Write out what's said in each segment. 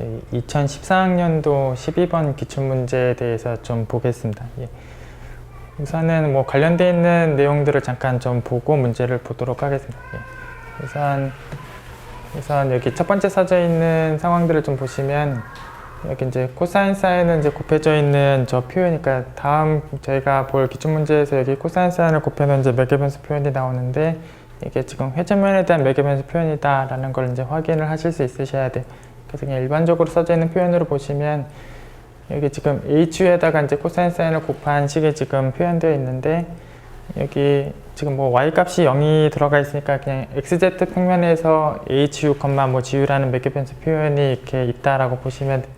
저희 2014학년도 12번 기출문제에 대해서 좀 보겠습니다. 예. 우선은 뭐 관련되어 있는 내용들을 잠깐 좀 보고 문제를 보도록 하겠습니다. 예. 우선 여기 첫 번째 써져 있는 상황들을 좀 보시면 여기 이제 코사인 사인은 이제 곱해져 있는 저 표현이니까 다음 저희가 볼 기출문제에서 여기 코사인 사인을 곱해놓은 이제 매개변수 표현이 나오는데 이게 지금 회전면에 대한 매개변수 표현이다 라는 걸 이제 확인을 하실 수 있으셔야 돼요. 그래서 그냥 일반적으로 써져 있는 표현으로 보시면 여기 지금 HU에다가 이제 코사인 사인을 곱한 식이 지금 표현되어 있는데 여기 지금 뭐 y 값이 0이 들어가 있으니까 그냥 xz 평면에서 HU, 뭐 GU라는 매개변수 표현이 이렇게 있다라고 보시면 돼요.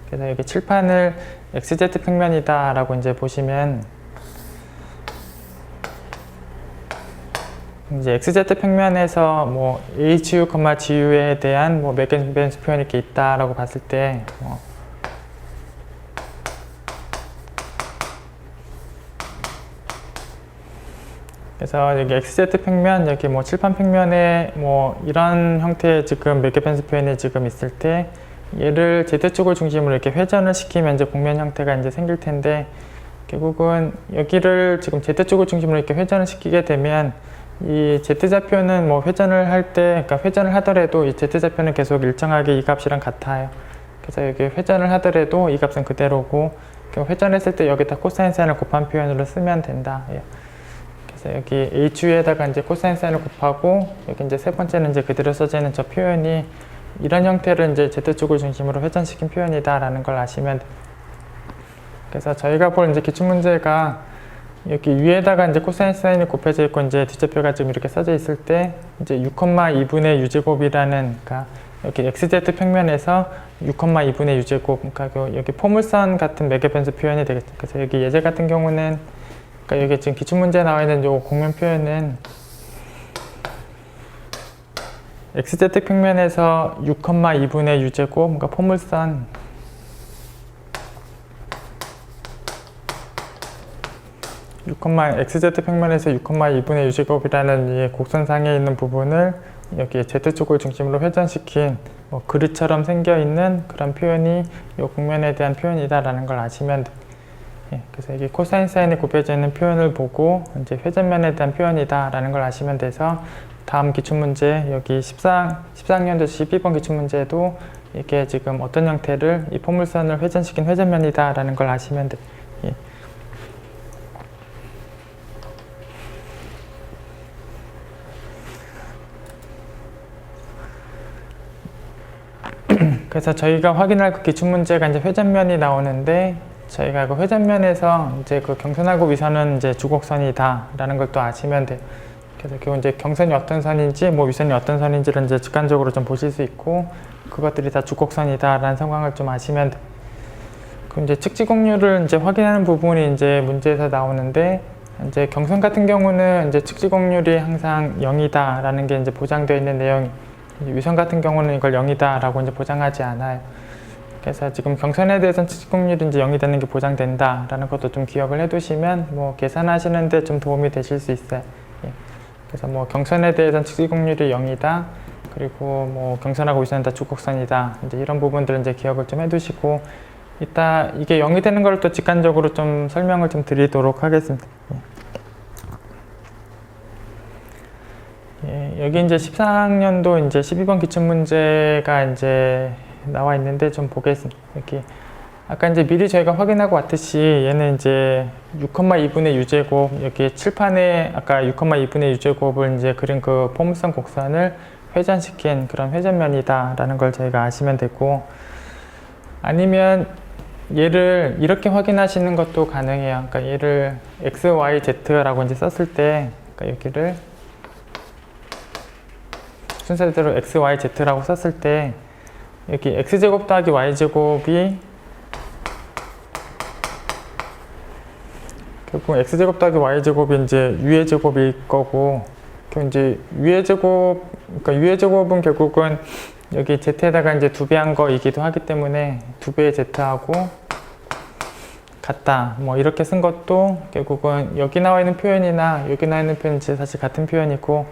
그래서 여기 칠판을 xz 평면이다 라고 이제 보시면 이제 xz 평면에서 뭐 HU, GU에 대한 뭐 매개변수 표현이 이렇게 있다라고 봤을 때 그래서 여기 xz 평면, 여기 뭐 칠판 평면에 뭐 이런 형태의 지금 매개변수 표현이 지금 있을 때 얘를 z축을 중심으로 이렇게 회전을 시키면 이제 곡면 형태가 이제 생길 텐데 결국은 여기를 지금 z축을 중심으로 이렇게 회전을 시키게 되면 이 z좌표는 뭐 회전을 할 때, 그러니까 회전을 하더라도 이 z좌표는 계속 일정하게 이 값이랑 같아요. 그래서 여기 회전을 하더라도 이 값은 그대로고 회전했을 때 여기다 코사인 사인을 곱한 표현으로 쓰면 된다. 그래서 여기 HU에다가 이제 코사인 사인을 곱하고 여기 이제 세 번째는 이제 그대로 써져 있는 저 표현이 이런 형태를 이제 z축을 중심으로 회전시킨 표현이다라는 걸 아시면 돼요. 그래서 저희가 볼 이제 기출문제가 여기 위에다가 이제 코사인 사인이 곱해져 있고 이제 뒷좌표가 지금 이렇게 써져 있을 때 이제 6,2분의 u제곱이라는 그러니까 여기 xz 평면에서 6,2분의 u제곱 그러니까 여기 포물선 같은 매개변수 표현이 되겠죠. 그래서 여기 예제 같은 경우는 그러니까 여기 지금 기출문제에 나와 있는 요 곡면 표현은 xz 평면에서 6,2분의 u제곱 그러니까 포물선 xz 평면에서 6,2분의 u제곱이라는 이 곡선상에 있는 부분을 여기 z축을 중심으로 회전시킨 뭐 그릇처럼 생겨 있는 그런 표현이 이 곡면에 대한 표현이다라는 걸 아시면 돼요. 그래서 여기 코사인 사인이 곱해져 있는 표현을 보고 이제 회전면에 대한 표현이다라는 걸 아시면 돼서 다음 기출문제 여기 14학년도 12번 기출문제도 이게 지금 어떤 형태를 이 포물선을 회전시킨 회전면이다라는 걸 아시면 돼요. 그래서 저희가 확인할 그 기출문제가 이제 회전면이 나오는데 저희가 그 회전면에서 이제 그 경선하고 위선은 이제 주곡선이다라는 걸 또 아시면 돼요. 그래서 그 이제 경선이 어떤 선인지 뭐 위선이 어떤 선인지를 이제 직관적으로 좀 보실 수 있고 그것들이 다 주곡선이다라는 상황을 좀 아시면 돼요. 그럼 이제 측지곡률을 이제 확인하는 부분이 이제 문제에서 나오는데 이제 경선 같은 경우는 이제 측지곡률이 항상 0이다라는 게 이제 보장되어 있는 내용이 위선 같은 경우는 이걸 0이다 라고 이제 보장하지 않아요. 그래서 지금 경선에 대해서는 측지곡률이 이제 0이 되는 게 보장된다 라는 것도 좀 기억을 해 두시면 뭐 계산하시는데 좀 도움이 되실 수 있어요. 그래서 뭐 경선에 대해서는 측지곡률이 0이다 그리고 뭐 경선하고 위선은 다 주곡선이다 이제 이런 부분들은 이제 기억을 좀 해 두시고 이따 이게 0이 되는 걸 또 직관적으로 좀 설명을 좀 드리도록 하겠습니다. 여기 이제 14학년도 이제 12번 기출문제가 이제 나와 있는데 좀 보겠습니다. 여기 아까 이제 미리 저희가 확인하고 왔듯이 얘는 이제 6,2분의 u제곱 여기 칠판에 아까 6,2분의 u제곱을 이제 그린 그 포물선 곡선을 회전시킨 그런 회전면이다라는 걸 저희가 아시면 되고 아니면 얘를 이렇게 확인하시는 것도 가능해요. 그러니까 얘를 x, y, z라고 이제 썼을 때 그러니까 여기를 순서대로 x, y, z라고 썼을 때 여기 x제곱 더하기 y제곱이 결국 x제곱 더하기 y제곱이 이제 u의 제곱일 거고 이제 u의 제곱 그러니까 u의 제곱은 결국은 여기 z에다가 이제 2배 한 거이기도 하기 때문에 2배의 z하고 같다 뭐 이렇게 쓴 것도 결국은 여기 나와 있는 표현이나 여기 나와 있는 표현이 사실 같은 표현이고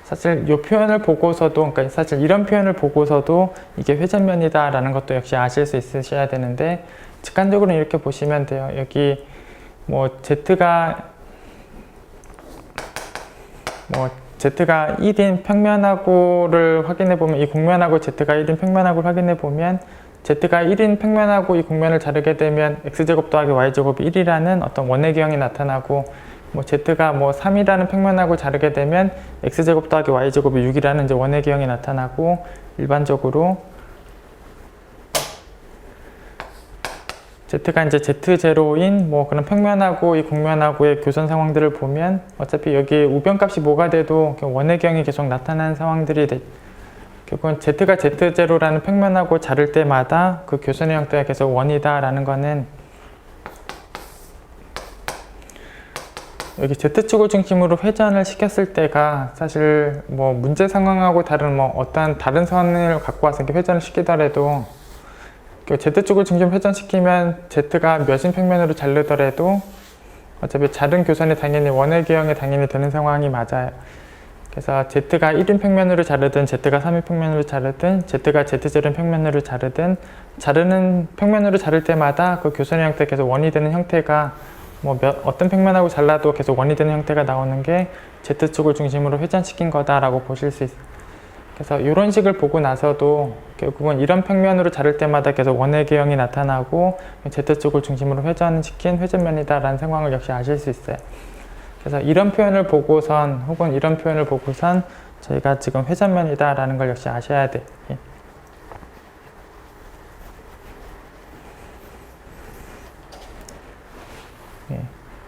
사실 이 표현을 보고서도, 그러니까 사실 이런 표현을 보고서도 이게 회전면이다 라는 것도 역시 아실 수 있으셔야 되는데, 직관적으로 이렇게 보시면 돼요. 여기 뭐 Z가 1인 평면하고를 확인해 보면, 이 곡면하고 Z가 1인 평면하고를 확인해 보면, Z가 1인 평면하고 이 곡면을 자르게 되면 X제곱 더하기 Y제곱이 1이라는 어떤 원의 기형이 나타나고, 뭐 Z가 뭐 3이라는 평면하고 자르게 되면 X제곱 더하기 Y제곱이 6이라는 이제 원의 기형이 나타나고, 일반적으로 Z가 이제 Z0인 뭐 그런 평면하고 이 곡면하고의 교선 상황들을 보면 어차피 여기 우변값이 뭐가 돼도 원의 기형이 계속 나타나는 상황들이 결국은 Z가 Z0라는 평면하고 자를 때마다 그 교선의 형태가 계속 원이다 라는 거는, 여기 Z축을 중심으로 회전을 시켰을 때가 사실 뭐 문제 상황하고 다른 뭐 어떤 다른 선을 갖고 와서 이렇게 회전을 시키더라도, Z축을 중심 회전시키면 Z가 몇인 평면으로 자르더라도 어차피 자른 교선이 당연히 원의 기형이 당연히 되는 상황이 맞아요. 그래서 Z가 1인 평면으로 자르든 Z가 3인 평면으로 자르든 Z가 Z0인 평면으로 자르든, 자르는 평면으로 자를 때마다 그 교선의 형태가 계속 원이 되는 형태가, 뭐 어떤 평면하고 잘라도 계속 원이 되는 형태가 나오는 게 Z축을 중심으로 회전시킨 거다라고 보실 수 있어요. 그래서 이런 식을 보고 나서도 결국은 이런 평면으로 자를 때마다 계속 원의 기형이 나타나고 Z축을 중심으로 회전시킨 회전면이다라는 상황을 역시 아실 수 있어요. 그래서 이런 표현을 보고선, 혹은 이런 표현을 보고선 저희가 지금 회전면이다라는 걸 역시 아셔야 돼요.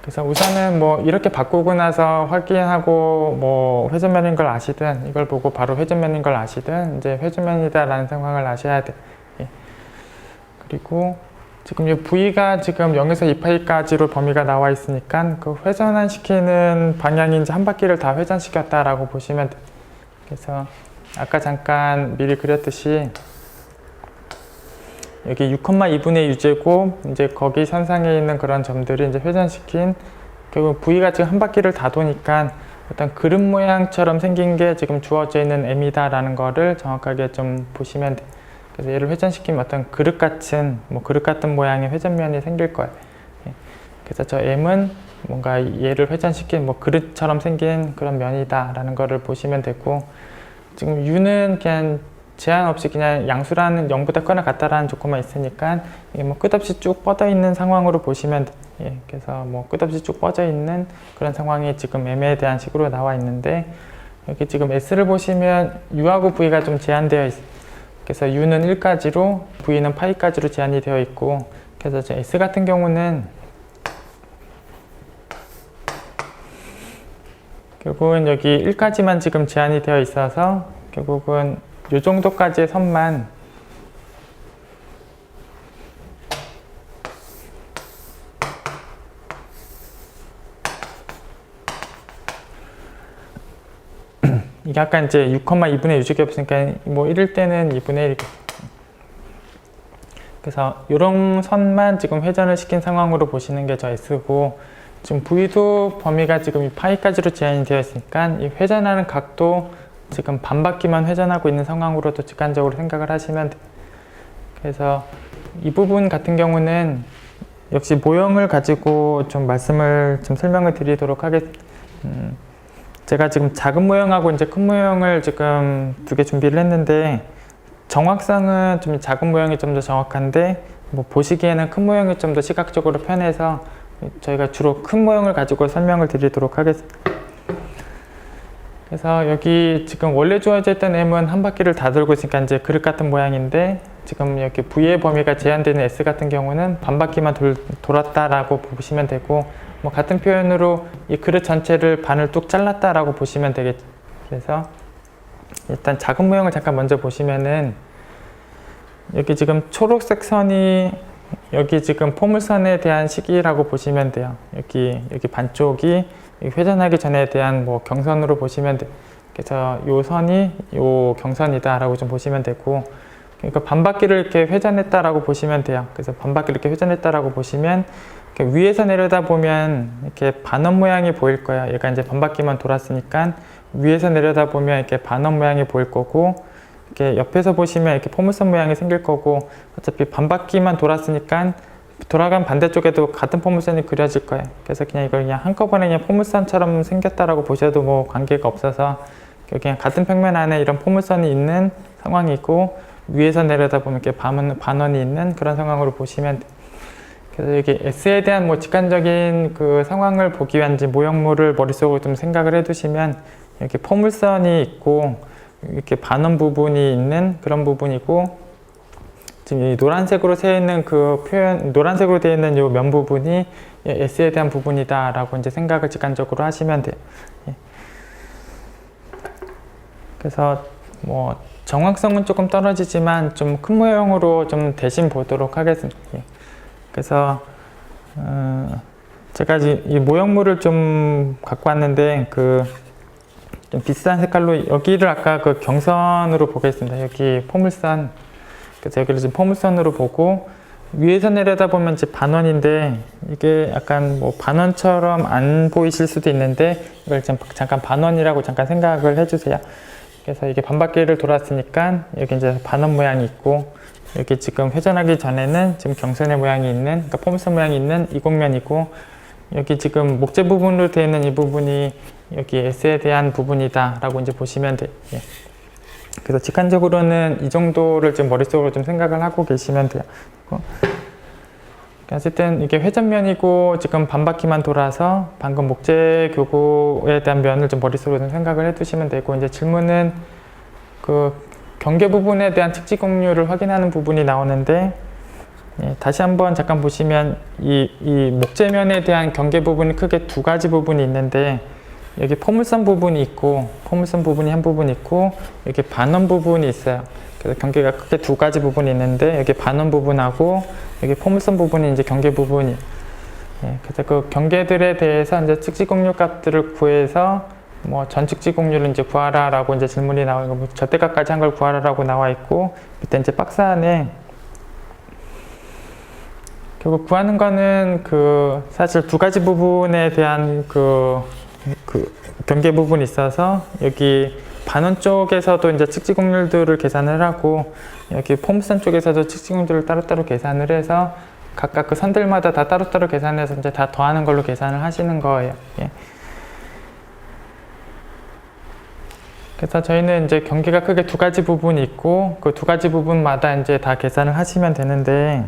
그래서 우선은 뭐 이렇게 바꾸고 나서 확인하고 뭐 회전면인 걸 아시든, 이걸 보고 바로 회전면인 걸 아시든 이제 회전면이다라는 상황을 아셔야 돼. 그리고 지금 이 V가 지금 0에서 2파이까지로 범위가 나와 있으니까 그 회전을 시키는 방향이 이제 한 바퀴를 다 회전시켰다라고 보시면 돼. 그래서 아까 잠깐 미리 그렸듯이 여기 6,2분의 U제곱, 이제 거기 선상에 있는 그런 점들이 이제 회전시킨, 결국 V가 지금 한 바퀴를 다 도니까 어떤 그릇 모양처럼 생긴 게 지금 주어져 있는 M이다라는 거를 정확하게 좀 보시면 돼. 그래서 얘를 회전시키면 어떤 그릇 같은 모양의 회전면이 생길 거예요. 그래서 저 M은 뭔가 얘를 회전시킨 뭐 그릇처럼 생긴 그런 면이다라는 거를 보시면 되고, 지금 U는 그냥 제한 없이 그냥 양수라는 0보다 크거나 같다라는 조건만 있으니까 이게 뭐 끝없이 쭉 뻗어 있는 상황으로 보시면 그래서 뭐 끝없이 쭉 뻗어 있는 그런 상황이 지금 M에 대한 식으로 나와 있는데, 여기 지금 S를 보시면 U하고 V가 좀 제한되어 있어요. 그래서 U는 1까지로 V는 파이까지로 제한이 되어 있고, 그래서 저 S 같은 경우는 결국은 여기 1까지만 지금 제한이 되어 있어서 결국은 이 정도까지의 선만 이게 아까 이제 6,2분의 U제곱이 없으니까 뭐 이럴 때는 2분의 1. 그래서 이런 선만 지금 회전을 시킨 상황으로 보시는 게 저 S고, 지금 V도 범위가 지금 이 파이까지로 제한이 되어 있으니까 이 회전하는 각도 지금 반바퀴만 회전하고 있는 상황으로도 직관적으로 생각을 하시면 돼요. 그래서 이 부분 같은 경우는 역시 모형을 가지고 좀 설명을 드리도록 하겠습니다. 제가 지금 작은 모형하고 이제 큰 모형을 지금 두 개 준비를 했는데, 정확성은 좀 작은 모형이 좀 더 정확한데 뭐 보시기에는 큰 모형이 좀 더 시각적으로 편해서 저희가 주로 큰 모형을 가지고 설명을 드리도록 하겠습니다. 그래서 여기 지금 원래 주어져 있던 M은 한 바퀴를 다 돌고 있으니까 이제 그릇 같은 모양인데, 지금 여기 V의 범위가 제한되는 S 같은 경우는 반 바퀴만 돌았다라고 보시면 되고, 뭐 같은 표현으로 이 그릇 전체를 반을 뚝 잘랐다라고 보시면 되겠죠. 그래서 일단 작은 모형을 잠깐 먼저 보시면은, 여기 지금 초록색 선이 여기 지금 포물선에 대한 시기라고 보시면 돼요. 여기 반쪽이 회전하기 전에 대한 뭐 경선으로 보시면 돼요. 그래서 요 선이 요 경선이다라고 좀 보시면 되고, 그러니까 반바퀴를 이렇게 회전했다라고 보시면 돼요. 그래서 반바퀴를 이렇게 회전했다라고 보시면 이렇게 위에서 내려다보면 이렇게 반원 모양이 보일 거예요. 얘가 이제 반바퀴만 돌았으니까 위에서 내려다보면 이렇게 반원 모양이 보일 거고, 이렇게 옆에서 보시면 이렇게 포물선 모양이 생길 거고, 어차피 반바퀴만 돌았으니까 돌아간 반대쪽에도 같은 포물선이 그려질 거예요. 그래서 그냥 이걸 그냥 한꺼번에 그냥 포물선처럼 생겼다라고 보셔도 뭐 관계가 없어서 그냥 같은 평면 안에 이런 포물선이 있는 상황이고, 위에서 내려다보면 이렇게 반원이 있는 그런 상황으로 보시면 돼요. 그래서 여기 S에 대한 뭐 직관적인 그 상황을 보기 위한 이제 모형물을 머릿속으로 좀 생각을 해두시면, 이렇게 포물선이 있고 이렇게 반원 부분이 있는 그런 부분이고, 지금 이 노란색으로 되어 있는 그 표현, 노란색으로 되어 있는 이 면 부분이 S에 대한 부분이다라고 이제 생각을 직관적으로 하시면 돼요. 예. 그래서 뭐 정확성은 조금 떨어지지만 좀 큰 모형으로 좀 대신 보도록 하겠습니다. 예. 그래서 제가 이 모형물을 좀 갖고 왔는데 좀 비슷한 색깔로 여기를 아까 그 경선으로 보겠습니다. 여기 포물선. 그래서 여기를 지금 포물선으로 보고, 위에서 내려다보면 이제 반원인데 이게 약간 뭐 반원처럼 안 보이실 수도 있는데 이걸 잠깐 반원이라고 잠깐 생각을 해주세요. 그래서 이게 반바퀴를 돌았으니까 여기 이제 반원 모양이 있고, 여기 지금 회전하기 전에는 지금 경선의 모양이 있는, 그러니까 포물선 모양이 있는 이곡면이고, 여기 지금 목재 부분으로 되어 있는 이 부분이 여기 S에 대한 부분이다 라고 이제 보시면 돼요. 예. 그래서 직관적으로는 이 정도를 좀 머릿속으로 좀 생각을 하고 계시면 돼요. 어쨌든 이게 회전면이고 지금 반바퀴만 돌아서 방금 목재 교구에 대한 면을 좀 머릿속으로 좀 생각을 해 두시면 되고, 이제 질문은 그 경계 부분에 대한 측지공률을 확인하는 부분이 나오는데, 예, 다시 한번 잠깐 보시면 이 목재면에 대한 경계 부분이 크게 두 가지 부분이 있는데, 여기 포물선 부분이 있고, 포물선 부분이 한 부분 있고, 여기 반원 부분이 있어요. 그래서 경계가 크게 두 가지 부분이 있는데, 여기 반원 부분하고 여기 포물선 부분이 이제 경계 부분이. 예, 그래서 그 경계들에 대해서 이제 측지공률 값들을 구해서 뭐 전 측지공률을 이제 구하라라고 이제 질문이 나오고, 뭐 절대값까지 한 걸 구하라라고 나와 있고, 밑에 이제 박스 안에 결국 구하는 거는 사실 두 가지 부분에 대한 경계 부분이 있어서, 여기 반원 쪽에서도 이제 측지공률들을 계산을 하고, 여기 포물선 쪽에서도 측지공률들을 따로따로 계산을 해서 각각 그 선들마다 다 따로따로 계산해서 이제 다 더하는 걸로 계산을 하시는 거예요. 예. 그래서 저희는 이제 경계가 크게 두 가지 부분이 있고, 그 두 가지 부분마다 이제 다 계산을 하시면 되는데,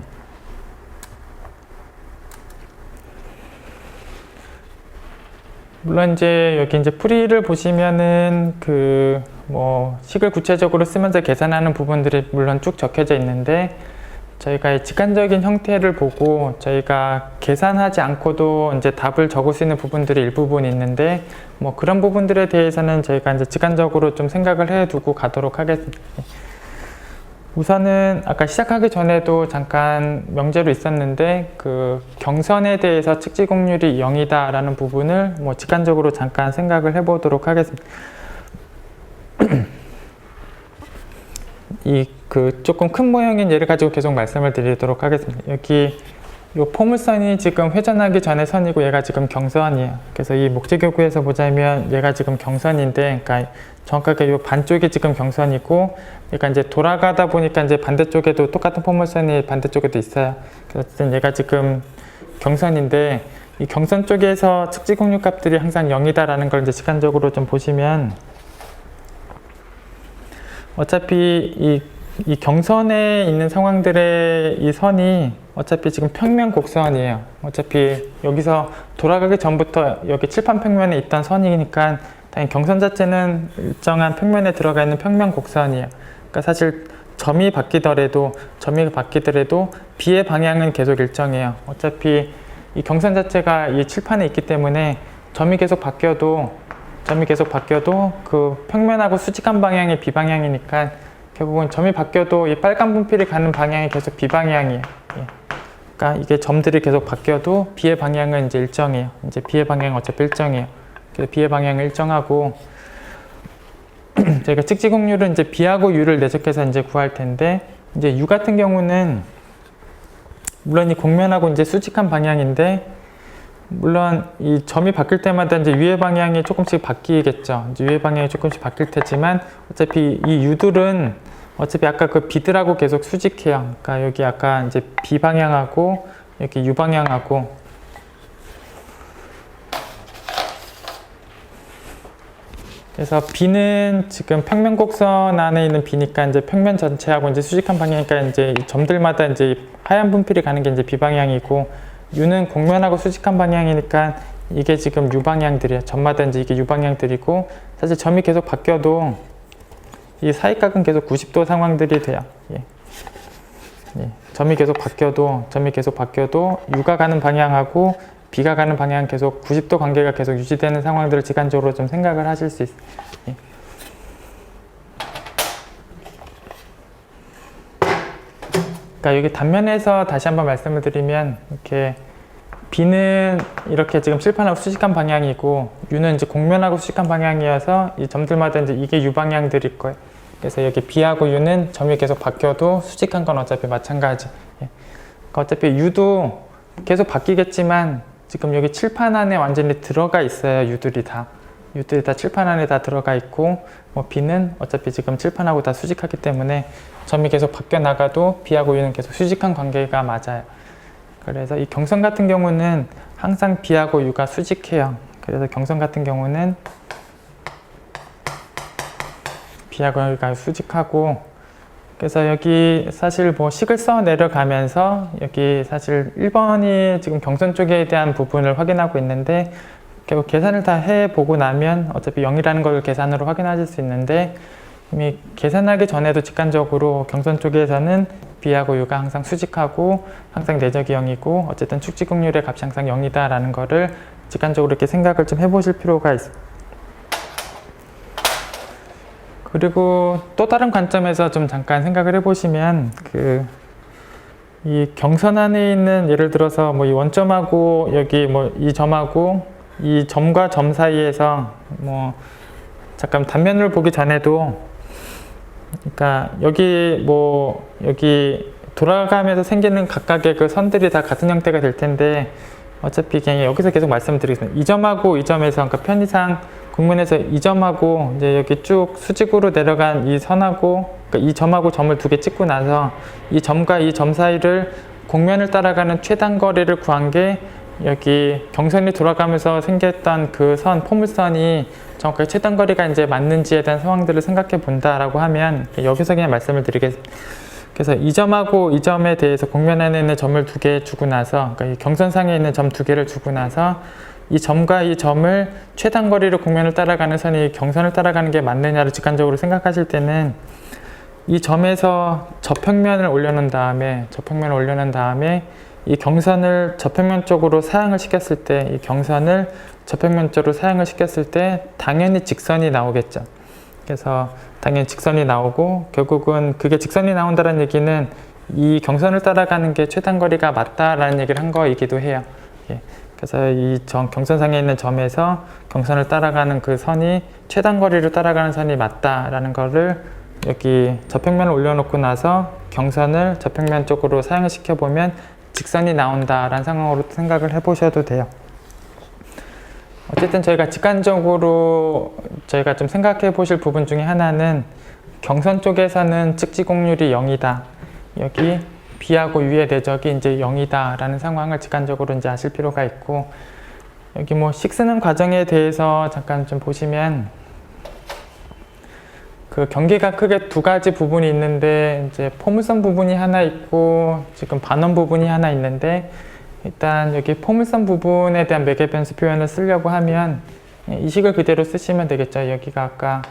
물론 이제 여기 이제 풀이를 보시면은 뭐 식을 구체적으로 쓰면서 계산하는 부분들이 물론 쭉 적혀져 있는데, 저희가 이 직관적인 형태를 보고 저희가 계산하지 않고도 이제 답을 적을 수 있는 부분들이 일부분 있는데, 뭐 그런 부분들에 대해서는 저희가 이제 직관적으로 좀 생각을 해 두고 가도록 하겠습니다. 우선은 아까 시작하기 전에도 잠깐 명제로 있었는데, 그 경선에 대해서 측지공률이 0이다 라는 부분을 뭐 직관적으로 잠깐 생각을 해 보도록 하겠습니다. 조금 큰 모형인 예를 가지고 계속 말씀을 드리도록 하겠습니다. 여기 이 포물선이 지금 회전하기 전의 선이고, 얘가 지금 경선이에요. 그래서 이 목재교구에서 보자면 얘가 지금 경선인데, 그러니까 정확하게 이 반쪽이 지금 경선이고, 그러니까 이제 돌아가다 보니까 이제 반대쪽에도 똑같은 포물선이 반대쪽에도 있어요. 그래서 얘가 지금 경선인데, 이 경선 쪽에서 측지공률 값들이 항상 0이다라는 걸 이제 직관적으로 좀 보시면, 어차피 이 경선에 있는 상황들의 이 선이 어차피 지금 평면 곡선이에요. 어차피 여기서 돌아가기 전부터 여기 칠판 평면에 있던 선이니까 당연히 경선 자체는 일정한 평면에 들어가 있는 평면 곡선이에요. 그러니까 사실 점이 바뀌더라도 B의 방향은 계속 일정해요. 어차피 이 경선 자체가 이 칠판에 있기 때문에 점이 계속 바뀌어도 그 평면하고 수직한 방향이 비방향이니까 결국은 점이 바뀌어도 이 빨간 분필이 가는 방향이 계속 비방향이에요. 예. 그러니까 이게 점들이 계속 바뀌어도 B의 방향은 이제 일정해요. 이제 B의 방향은 어차피 일정해요. 그래서 B의 방향은 일정하고, 저희가 측지공률은 이제 B하고 U를 내적해서 이제 구할 텐데, 이제 U 같은 경우는 물론 이 곡면하고 이제 수직한 방향인데, 물론 이 점이 바뀔 때마다 이제 유의 방향이 조금씩 바뀌겠죠. 이제 유의 방향이 조금씩 바뀔 테지만 어차피 이 유들은 어차피 아까 그 비들하고 계속 수직해요. 그러니까 여기 아까 이제 B 방향하고 여기 U 방향하고, 그래서 B는 지금 평면 곡선 안에 있는 B니까 이제 평면 전체하고 이제 수직한 방향이니까 이제 이 점들마다 이제 하얀 분필이 가는 게 이제 B 방향이고, U는 곡면하고 수직한 방향이니까 이게 지금 U 방향들이에요. 점마다 이제 이게 U 방향들이고, 사실 점이 계속 바뀌어도 이 사이각은 계속 90도 상황들이 돼요. 예. 예. 점이 계속 바뀌어도 U가 가는 방향하고 B가 가는 방향은 계속 90도 관계가 계속 유지되는 상황들을 직관적으로 좀 생각을 하실 수 있어요. 예. 그러니까 여기 단면에서 다시 한번 말씀을 드리면, 이렇게 B는 이렇게 지금 칠판하고 수직한 방향이고, U는 이제 곡면하고 수직한 방향이어서 이 점들마다 이제 이게 U 방향들일 거예요. 그래서 여기 B하고 U는 점이 계속 바뀌어도 수직한 건 어차피 마찬가지. 예. 그러니까 어차피 U도 계속 바뀌겠지만 지금 여기 칠판 안에 완전히 들어가 있어요. U들이 다 칠판 안에 다 들어가 있고, 뭐 B는 어차피 지금 칠판하고 다 수직하기 때문에 점이 계속 바뀌어 나가도 B하고 U는 계속 수직한 관계가 맞아요. 그래서 이 경선 같은 경우는 항상 B하고 U가 수직해요. 그래서 경선 같은 경우는 B하고 U가 수직하고, 그래서 여기 사실 뭐 식을 써 내려가면서 여기 사실 1번이 지금 경선 쪽에 대한 부분을 확인하고 있는데, 결국 계산을 다 해보고 나면 어차피 0이라는 걸 계산으로 확인하실 수 있는데, 이미 계산하기 전에도 직관적으로 경선 쪽에서는 B하고 U가 항상 수직하고 항상 내적이 0이고 어쨌든 축지각률의 값이 항상 0이다 라는 거를 직관적으로 이렇게 생각을 좀 해보실 필요가 있어요. 그리고 또 다른 관점에서 좀 잠깐 생각을 해보시면, 이 경선 안에 있는 예를 들어서 뭐 이 원점하고 여기 뭐 이 점하고 이 점과 점 사이에서 뭐 잠깐 단면을 보기 전에도, 그러니까 여기 돌아가면서 생기는 각각의 그 선들이 다 같은 형태가 될 텐데, 어차피 그냥 여기서 계속 말씀드리겠습니다. 이 점하고 이 점에서, 그러니까 편의상 국면에서 이 점하고 이제 여기 쭉 수직으로 내려간 이 선하고, 그러니까 이 점하고 점을 두 개 찍고 나서 이 점과 이 점 사이를 곡면을 따라가는 최단거리를 구한 게 여기 경선이 돌아가면서 생겼던 그 선, 포물선이 정확하게 최단거리가 이제 맞는지에 대한 상황들을 생각해 본다라고 하면, 여기서 그냥 말씀을 드리겠습니다. 그래서 이 점하고 이 점에 대해서 곡면 안에 있는 점을 두 개 주고 나서, 그러니까 이 경선상에 있는 점 두 개를 주고 나서 이 점과 이 점을 최단거리로 곡면을 따라가는 선이 경선을 따라가는 게 맞느냐를 직관적으로 생각하실 때는, 이 점에서 저평면을 올려놓은 다음에 이 경선을 저평면 쪽으로 사양을 시켰을 때, 이 경선을 저평면 쪽으로 사양을 시켰을 때 당연히 직선이 나오겠죠. 그래서 당연히 직선이 나오고, 결국은 그게 직선이 나온다는 얘기는 이 경선을 따라가는 게 최단거리가 맞다라는 얘기를 한 거이기도 해요. 예. 그래서 이 경선상에 있는 점에서 경선을 따라가는 그 선이 최단거리로 따라가는 선이 맞다라는 거를 여기 저평면을 올려놓고 나서 경선을 저평면 쪽으로 사양을 시켜보면 직선이 나온다라는 상황으로 생각을 해보셔도 돼요. 어쨌든 저희가 직관적으로 저희가 좀 생각해 보실 부분 중에 하나는, 경선 쪽에서는 측지곡률이 0이다. 여기 B하고 U의 내적이 이제 0이다 라는 상황을 직관적으로 이제 아실 필요가 있고, 여기 뭐 식 쓰는 과정에 대해서 잠깐 좀 보시면, 그 경계가 크게 두 가지 부분이 있는데, 이제 포물선 부분이 하나 있고 지금 반원 부분이 하나 있는데, 일단 여기 포물선 부분에 대한 매개 변수 표현을 쓰려고 하면 이 식을 그대로 쓰시면 되겠죠. 여기가 아까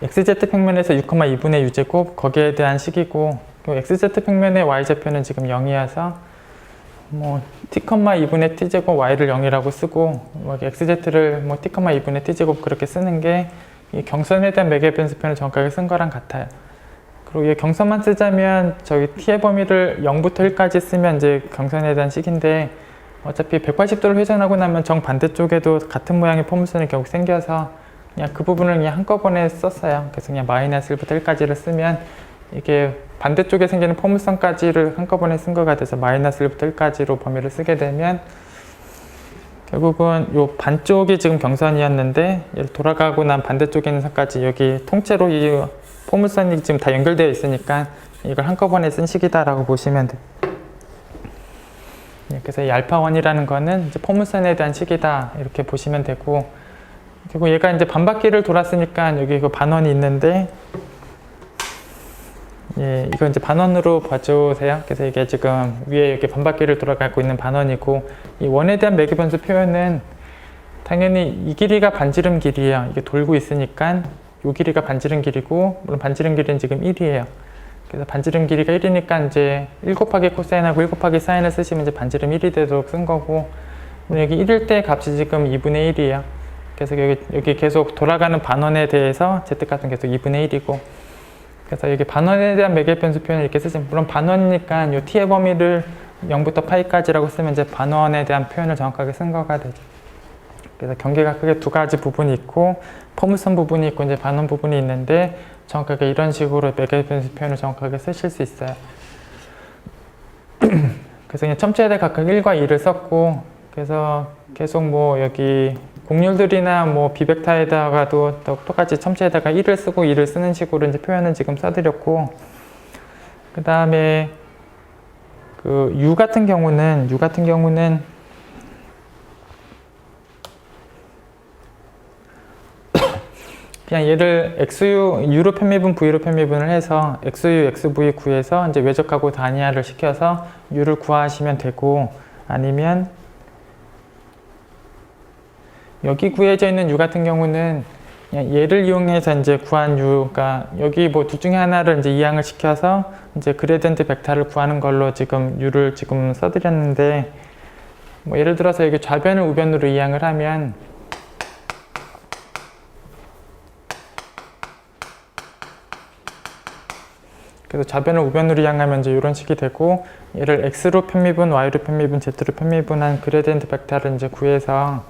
xz 평면에서 6,2분의 u제곱, 거기에 대한 식이고, xz 평면의 y좌표는 지금 0이어서 뭐 t,2분의 t제곱 y를 0이라고 쓰고, xz를 뭐 t,2분의 t제곱 그렇게 쓰는 게 이 경선에 대한 매개 변수 표현을 정확하게 쓴 거랑 같아요. 그리고 이 경선만 쓰자면 저기 t의 범위를 0부터 1까지 쓰면 이제 경선에 대한 식인데, 어차피 180도를 회전하고 나면 정반대쪽에도 같은 모양의 포물선이 결국 생겨서 그냥 그 부분을 그냥 한꺼번에 썼어요. 그래서 그냥 마이너스 1부터 1까지를 쓰면 이게 반대쪽에 생기는 포물선까지를 한꺼번에 쓴 거가 돼서 마이너스 1부터 1까지로 범위를 쓰게 되면 결국은 요 반쪽이 지금 경선이었는데 돌아가고 난 반대쪽에 있는 선까지 여기 통째로 이 포물선이 지금 다 연결되어 있으니까 이걸 한꺼번에 쓴 식이다라고 보시면 돼요. 그래서 이 알파1이라는 거는 이제 포물선에 대한 식이다 이렇게 보시면 되고, 그리고 얘가 이제 반바퀴를 돌았으니까 여기 그 반원이 있는데, 예, 이거 이제 반원으로 봐주세요. 그래서 이게 지금 위에 이렇게 반바퀴를 돌아가고 있는 반원이고, 이 원에 대한 매개 변수 표현은 당연히 이 길이가 반지름 길이에요. 이게 돌고 있으니까 이 길이가 반지름 길이고, 물론 반지름 길이는 지금 1이에요. 그래서 반지름 길이가 1이니까 이제 1 곱하기 코사인하고 1 곱하기 사인을 쓰시면 이제 반지름 1이 되도록 쓴 거고, 여기 1일 때 값이 지금 2분의 1이에요. 그래서 여기 계속 돌아가는 반원에 대해서 z값은 계속 2분의 1이고, 그래서 여기 반원에 대한 매개 변수 표현을 이렇게 쓰시면, 물론 반원이니까 이 t의 범위를 0부터 파이까지라고 쓰면 이제 반원에 대한 표현을 정확하게 쓴 거가 되죠. 그래서 경계가 크게 두 가지 부분이 있고, 포물선 부분이 있고 이제 반원 부분이 있는데, 정확하게 이런 식으로 매개 변수 표현을 정확하게 쓰실 수 있어요. 그래서 그냥 첨체에다 각각 1과 2를 썼고, 그래서 계속 뭐 여기 곡률들이나 뭐 비벡터에다가도 똑같이 첨체에다가 1을 쓰고 2를 쓰는 식으로 이제 표현을 지금 써드렸고, 그 다음에 그 U 같은 경우는 그냥 얘를 XU, U로 편미분, V로 편미분을 해서 XU, XV 구해서 이제 외적하고 단위화를 시켜서 U를 구하시면 되고, 아니면 여기 구해져 있는 U 같은 경우는 그냥 얘를 이용해서 이제 구한 U가 여기 뭐 둘 중에 하나를 이제 이항을 시켜서 이제 그레디언트 벡터를 구하는 걸로 지금 U를 지금 써드렸는데, 뭐 예를 들어서 여기 좌변을 우변으로 이항을 하면 그래서 좌변을 우변으로 이항하면 이제 이런 식이 되고, 얘를 x로 편미분, y로 편미분, z로 편미분한 그레디언트 벡터를 이제 구해서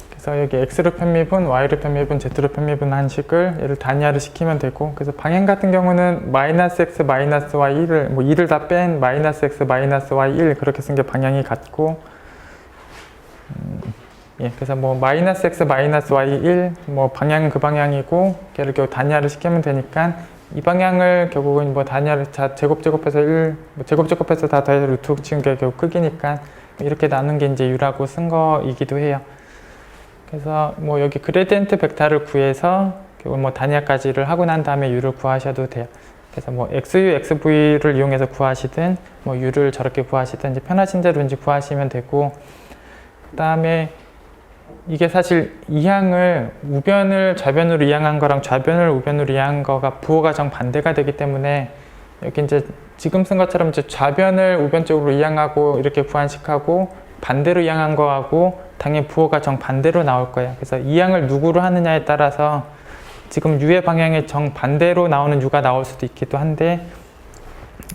그래서 여기 x로 편미분, y로 편미분, z로 편미분한 식을 얘를 단위화를 시키면 되고, 그래서 방향 같은 경우는 마이너스 x, 마이너스 y 1을 뭐 2를 다 뺀 마이너스 x, 마이너스 y 1 그렇게 쓴 게 방향이 같고, 예, 그래서 뭐 마이너스 x, 마이너스 y 1, 뭐 방향은 그 방향이고, 걔를 결국 단위화를 시키면 되니까 이 방향을 결국은 뭐 단위화를 제곱해서 1, 뭐 제곱해서 다 더해서 루트 치운 게 결국 크기니까 이렇게 나눈 게 이제 U라고 쓴 거이기도 해요. 그래서 뭐 여기 그레디언트 벡터를 구해서 결국 뭐 단위화까지를 하고 난 다음에 U를 구하셔도 돼요. 그래서 뭐 XU, XV를 이용해서 구하시든 뭐 U를 저렇게 구하시든 이제 편하신 대로 이제 구하시면 되고, 그 다음에 이게 사실 이항을 우변을 좌변으로 이항한 거랑 좌변을 우변으로 이항한 거가 부호가 정반대가 되기 때문에 여기 이제 지금 쓴 것처럼 이제 좌변을 우변 쪽으로 이항하고 이렇게 구한식하고 반대로 이항한 거하고 당연히 부호가 정반대로 나올 거예요. 그래서 이항을 누구로 하느냐에 따라서 지금 U의 방향에 정반대로 나오는 U가 나올 수도 있기도 한데,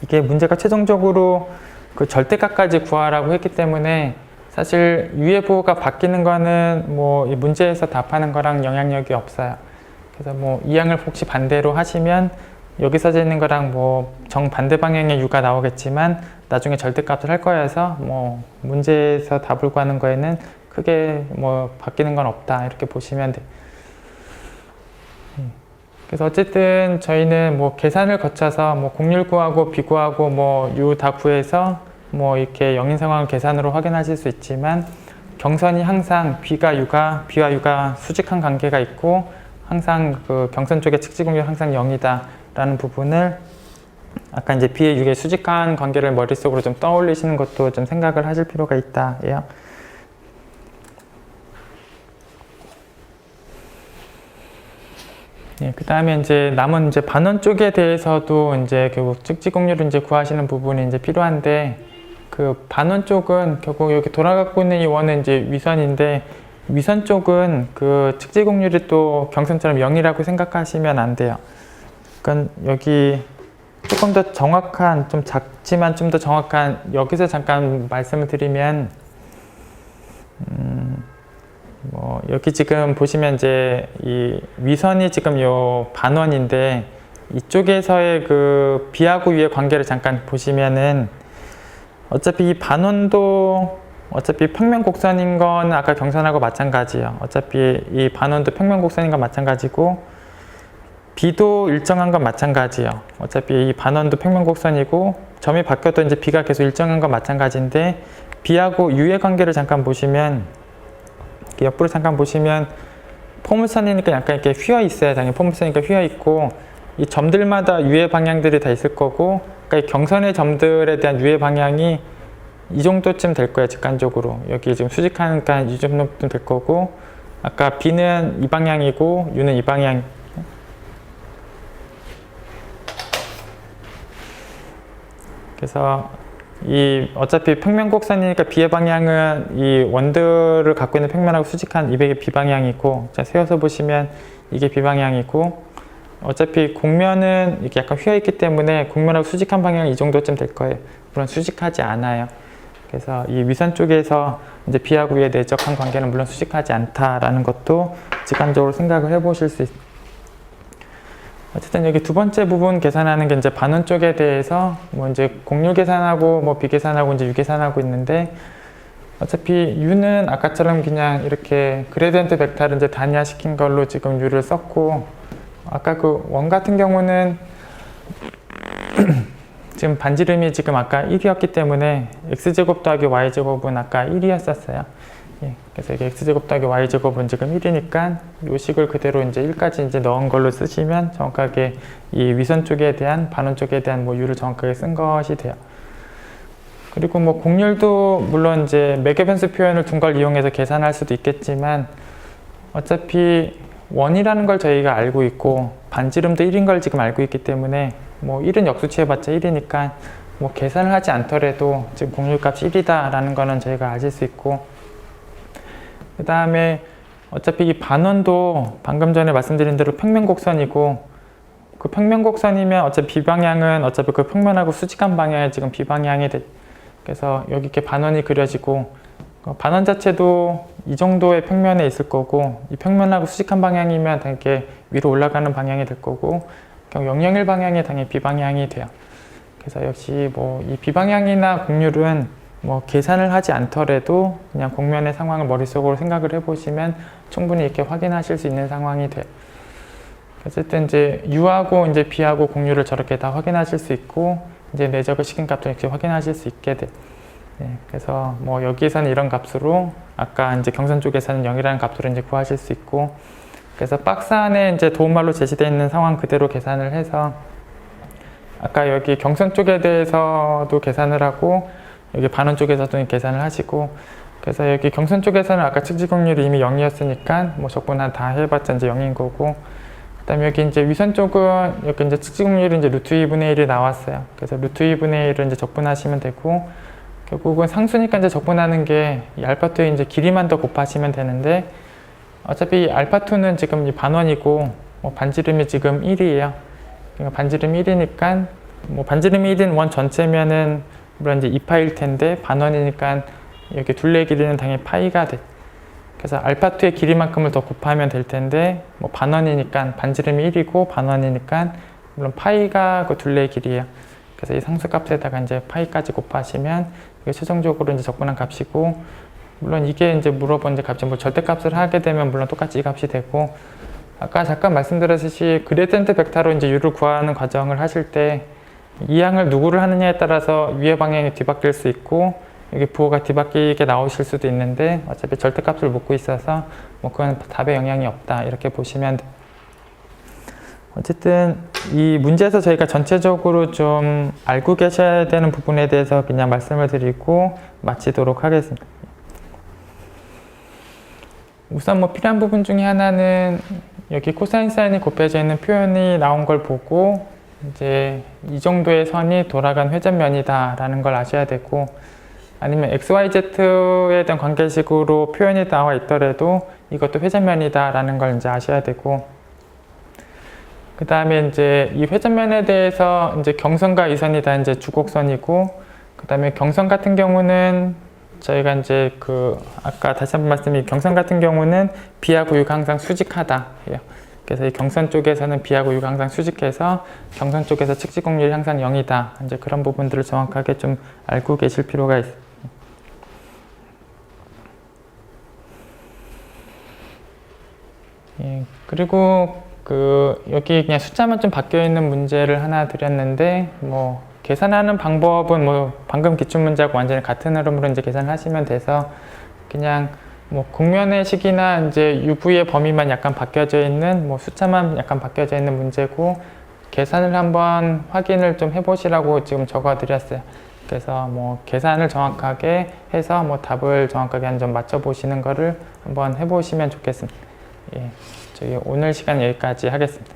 이게 문제가 최종적으로 그 절대값까지 구하라고 했기 때문에 사실 U의 부호가 바뀌는 거는 뭐 이 문제에서 답하는 거랑 영향력이 없어요. 그래서 뭐 이항을 혹시 반대로 하시면 여기 써져 있는 거랑 뭐 정반대 방향의 U가 나오겠지만 나중에 절대값을 할 거여서 뭐 문제에서 답을 구하는 거에는 크게 뭐 바뀌는 건 없다 이렇게 보시면 돼요. 그래서 어쨌든 저희는 뭐 계산을 거쳐서 뭐 곡률 구하고 비 구하고 뭐 U 다 구해서 뭐 이렇게 영인 상황을 계산으로 확인하실 수 있지만, 경선이 항상 B와 U가 수직한 관계가 있고 항상 그 경선 쪽의 측지공률이 항상 0이다 라는 부분을 아까 이제 B의 6의 수직한 관계를 머릿속으로 좀 떠올리시는 것도 좀 생각을 하실 필요가 있다 예요. 예, 그 다음에 이제 남은 이제 반원 쪽에 대해서도 이제 결국 측지공률을 이제 구하시는 부분이 이제 필요한데, 그 반원 쪽은 결국 여기 돌아가고 있는 이 원은 이제 위선인데, 위선 쪽은 그 측지공률이 또 경선처럼 0이라고 생각하시면 안 돼요. 그러니까 여기 조금 더 정확한, 좀 작지만 좀 더 정확한, 여기서 잠깐 말씀을 드리면, 여기 지금 보시면 이제 이 위선이 지금 요 반원인데, 이쪽에서의 그 B하고 U의 관계를 잠깐 보시면은, 어차피 이 반원도 어차피 평면 곡선인 건 아까 경선하고 마찬가지예요. 어차피 이 반원도 평면 곡선인 건 마찬가지고, B도 일정한 건 마찬가지예요. 어차피 이 반원도 평면 곡선이고, 점이 바뀌어도 이제 B가 계속 일정한 건 마찬가지인데, B하고 U의 관계를 잠깐 보시면, 옆으로 잠깐 보시면, 포물선이니까 약간 이렇게 휘어 있어요. 당연히 포물선이니까 휘어 있고, 이 점들마다 유의 방향들이 다 있을 거고, 그러니까 이 경선의 점들에 대한 유의 방향이 이 정도쯤 될 거예요. 직관적으로. 여기 지금 수직하니까 이 정도쯤 될 거고, 아까 B는 이 방향이고 U는 이 방향. 그래서 이 어차피 평면 곡선이니까 B의 방향은 이 원들을 갖고 있는 평면하고 수직한 200의 B 방향이고, 자 세워서 보시면 이게 B 방향이고, 어차피 곡면은 이렇게 약간 휘어 있기 때문에 곡면하고 수직한 방향이 이 정도쯤 될 거예요. 물론 수직하지 않아요. 그래서 이 위선 쪽에서 이제 B하고 U의 내적한 관계는 물론 수직하지 않다라는 것도 직관적으로 생각을 해보실 수 있습니다. 어쨌든 여기 두 번째 부분 계산하는 게 이제 반원 쪽에 대해서 뭐 이제 곡률 계산하고 뭐 B 계산하고 이제 U 계산하고 있는데, 어차피 U는 아까처럼 그냥 이렇게 그레디언트 벡터를 이제 단위화시킨 걸로 지금 U를 썼고, 아까 그 원 같은 경우는 지금 반지름이 지금 아까 1이었기 때문에 x제곱 더하기 y제곱은 아까 1이었었어요. 예, 그래서 이게 x제곱 더하기 y제곱은 지금 1이니까 요 식을 그대로 이제 1까지 이제 넣은 걸로 쓰시면 정확하게 이 위선 쪽에 대한 반원 쪽에 대한 뭐 u를 정확하게 쓴 것이 돼요. 그리고 뭐 곡률도 물론 이제 매개 변수 표현을 둔 걸 이용해서 계산할 수도 있겠지만, 어차피 원이라는 걸 저희가 알고 있고 반지름도 1인 걸 지금 알고 있기 때문에 뭐 1은 역수치해봤자 1이니까 뭐 계산을 하지 않더라도 지금 곡률값이 1이다 라는 거는 저희가 아실 수 있고, 그 다음에 어차피 이 반원도 방금 전에 말씀드린 대로 평면곡선이고, 그 평면곡선이면 어차피 B방향은 어차피 그 평면하고 수직한 방향에 지금 B방향이 그래서 여기 이렇게 반원이 그려지고, 반원 자체도 이 정도의 평면에 있을 거고, 이 평면하고 수직한 방향이면 당연히 위로 올라가는 방향이 될 거고, 001 방향이 당연히 B방향이 돼요. 그래서 역시 뭐 이 B방향이나 곡률은 뭐 계산을 하지 않더라도 그냥 곡면의 상황을 머릿속으로 생각을 해보시면 충분히 이렇게 확인하실 수 있는 상황이 돼요. 어쨌든 이제 U하고 이제 B하고 곡률을 저렇게 다 확인하실 수 있고, 이제 내적의 식인값도 역시 확인하실 수 있게 돼. 네, 그래서 뭐 여기에서는 이런 값으로, 아까 이제 경선 쪽에서는 0이라는 값으로 이제 구하실 수 있고, 그래서 박스 안에 이제 도움말로 제시되어 있는 상황 그대로 계산을 해서, 아까 여기 경선 쪽에 대해서도 계산을 하고, 여기 반원 쪽에서도 계산을 하시고, 그래서 여기 경선 쪽에서는 아까 측지곡률이 이미 0이었으니까 뭐 적분한 다 해봤자 이제 0인 거고, 그다음에 여기 이제 위선 쪽은 여기 이제 측지곡률이 이제 루트 2분의 1이 나왔어요. 그래서 루트 2분의 1을 이제 적분하시면 되고, 결국은 상수니까 이제 적분하는 게 이 알파2의 이제 길이만 더 곱하시면 되는데, 어차피 알파2는 지금 이 반원이고, 뭐 반지름이 지금 1이에요. 그러니까 반지름이 1이니까, 뭐 반지름이 1인 원 전체면은 물론 이제 2파일 텐데, 반원이니까 여기 둘레의 길이는 당연히 파이가 돼. 그래서 알파2의 길이만큼을 더 곱하면 될 텐데, 뭐 반원이니까 반지름이 1이고, 반원이니까 물론 파이가 그 둘레의 길이에요. 그래서 이 상수값에다가 이제 파이까지 곱하시면 이게 최종적으로 이제 적분한 값이고, 물론 이게 이제 물어본 이제 값이 뭐 절대값을 하게 되면 물론 똑같이 이 값이 되고, 아까 잠깐 말씀드렸듯이 그레디언트 벡터로 이제 U를 구하는 과정을 하실 때 이 항을 누구를 하느냐에 따라서 위의 방향이 뒤바뀔 수 있고, 여기 부호가 뒤바뀌게 나오실 수도 있는데, 어차피 절대값을 묻고 있어서 뭐 그건 답에 영향이 없다 이렇게 보시면 돼요. 어쨌든 이 문제에서 저희가 전체적으로 좀 알고 계셔야 되는 부분에 대해서 그냥 말씀을 드리고 마치도록 하겠습니다. 우선 뭐 필요한 부분 중에 하나는 여기 코사인 사인이 곱해져 있는 표현이 나온 걸 보고 이제 이 정도의 선이 돌아간 회전면이다 라는 걸 아셔야 되고, 아니면 XYZ에 대한 관계식으로 표현이 나와 있더라도 이것도 회전면이다 라는 걸 이제 아셔야 되고, 그 다음에 이제 이 회전면에 대해서 이제 경선과 이선이 다 이제 주곡선이고, 그 다음에 경선 같은 경우는 저희가 이제 아까 다시 한번 말씀드린 경선 같은 경우는 B하고 U가 항상 수직하다 해요. 그래서 이 경선 쪽에서는 B하고 U가 항상 수직해서 경선 쪽에서 측지공률이 항상 0이다. 이제 그런 부분들을 정확하게 좀 알고 계실 필요가 있습니다. 예, 그리고 여기 그냥 숫자만 좀 바뀌어 있는 문제를 하나 드렸는데, 뭐 계산하는 방법은 뭐 방금 기출문제하고 완전히 같은 흐름으로 이제 계산을 하시면 돼서, 그냥 뭐 국면의 식이나 이제 UV의 범위만 약간 바뀌어져 있는, 뭐 숫자만 약간 바뀌어져 있는 문제고, 계산을 한번 확인을 좀 해보시라고 지금 적어 드렸어요. 그래서 뭐 계산을 정확하게 해서 뭐 답을 정확하게 한 점 맞춰 보시는 거를 한번 해보시면 좋겠습니다. 예, 저희 오늘 시간 여기까지 하겠습니다.